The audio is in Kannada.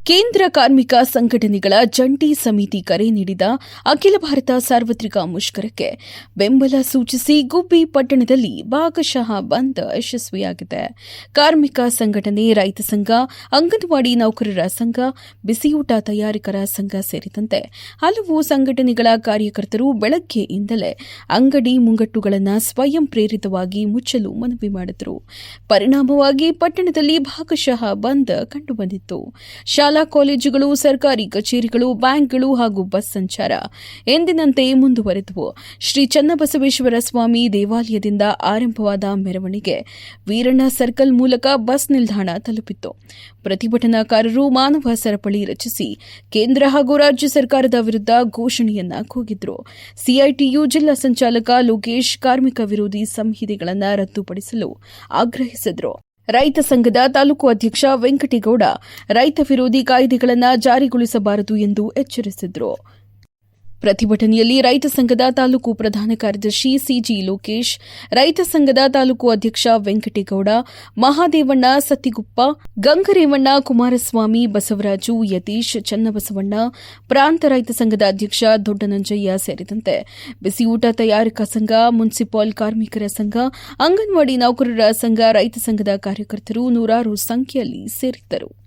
ಕೇಂದ್ರ ಕಾರ್ಮಿಕ ಸಂಘಟನೆಗಳ ಜಂಟಿ ಸಮಿತಿ ಕರೆ ನೀಡಿದ ಅಖಿಲ ಭಾರತ ಸಾರ್ವತ್ರಿಕ ಮುಷ್ಕರಕ್ಕೆ ಬೆಂಬಲ ಸೂಚಿಸಿ ಗುಬ್ಬಿ ಪಟ್ಟಣದಲ್ಲಿ ಭಾಗಶಃ ಬಂದ್ ಯಶಸ್ವಿಯಾಗಿದೆ. ಕಾರ್ಮಿಕ ಸಂಘಟನೆ, ರೈತ ಸಂಘ, ಅಂಗನವಾಡಿ ನೌಕರರ ಸಂಘ, ಬಿಸಿಯೂಟ ತಯಾರಕರ ಸಂಘ ಸೇರಿದಂತೆ ಹಲವು ಸಂಘಟನೆಗಳ ಕಾರ್ಯಕರ್ತರು ಬೆಳಗ್ಗೆಯಿಂದಲೇ ಅಂಗಡಿ ಮುಂಗಟ್ಟುಗಳನ್ನು ಸ್ವಯಂ ಪ್ರೇರಿತವಾಗಿ ಮುಚ್ಚಲು ಮನವಿ ಮಾಡಿದರು. ಪರಿಣಾಮವಾಗಿ ಪಟ್ಟಣದಲ್ಲಿ ಭಾಗಶಃ ಬಂದ್ ಕಂಡುಬಂದಿತ್ತು. ಶಾಲಾ ಕಾಲೇಜುಗಳು, ಸರ್ಕಾರಿ ಕಚೇರಿಗಳು, ಬ್ಯಾಂಕ್ಗಳು ಹಾಗೂ ಬಸ್ ಸಂಚಾರ ಎಂದಿನಂತೆ ಮುಂದುವರೆದವು. ಶ್ರೀ ಚನ್ನಬಸವೇಶ್ವರ ಸ್ವಾಮಿ ದೇವಾಲಯದಿಂದ ಆರಂಭವಾದ ಮೆರವಣಿಗೆ ವೀರಣ್ಣ ಸರ್ಕಲ್ ಮೂಲಕ ಬಸ್ ನಿಲ್ದಾಣ ತಲುಪಿತ್ತು. ಪ್ರತಿಭಟನಾಕಾರರು ಮಾನವ ಸರಪಳಿ ರಚಿಸಿ ಕೇಂದ್ರ ಹಾಗೂ ರಾಜ್ಯ ಸರ್ಕಾರದ ವಿರುದ್ಧ ಘೋಷಣೆಯನ್ನ ಕೂಗಿದ್ರು. ಸಿಐಟಿಯು ಜಿಲ್ಲಾ ಸಂಚಾಲಕ ಲೋಕೇಶ್ ಕಾರ್ಮಿಕ ವಿರೋಧಿ ಸಂಹಿತೆಗಳನ್ನು ರದ್ದುಪಡಿಸಲು ಆಗ್ರಹಿಸಿದರು. ರೈತ ಸಂಘದ ತಾಲೂಕು ಅಧ್ಯಕ್ಷ ವೆಂಕಟೇಗೌಡ ರೈತ ವಿರೋಧಿ ಕಾಯ್ದೆಗಳನ್ನು ಜಾರಿಗೊಳಿಸಬಾರದು ಎಂದು ಎಚ್ಚರಿಸಿದರು. ಪ್ರತಿಭಟನೆಯಲ್ಲಿ ರೈತ ಸಂಘದ ತಾಲೂಕು ಪ್ರಧಾನ ಕಾರ್ಯದರ್ಶಿ ಸಿಜಿ ಲೋಕೇಶ್, ರೈತ ಸಂಘದ ತಾಲೂಕು ಅಧ್ಯಕ್ಷ ವೆಂಕಟೇಗೌಡ, ಮಹಾದೇವಣ್ಣ ಸತ್ತಿಗುಪ್ಪ, ಗಂಗರೇವಣ್ಣ, ಕುಮಾರಸ್ವಾಮಿ, ಬಸವರಾಜು, ಯತೀಶ್, ಚನ್ನಬಸವಣ್ಣ, ಪ್ರಾಂತ ರೈತ ಸಂಘದ ಅಧ್ಯಕ್ಷ ದೊಡ್ಡನಂಜಯ್ಯ ಸೇರಿದಂತೆ ಬಿಸಿಯೂಟ ತಯಾರಕ ಸಂಘ, ಮುನ್ಸಿಪಲ್ ಕಾರ್ಮಿಕರ ಸಂಘ, ಅಂಗನವಾಡಿ ನೌಕರರ ಸಂಘ, ರೈತ ಸಂಘದ ಕಾರ್ಯಕರ್ತರು ನೂರಾರು ಸಂಖ್ಯೆಯಲ್ಲಿ ಸೇರಿದ್ದರು.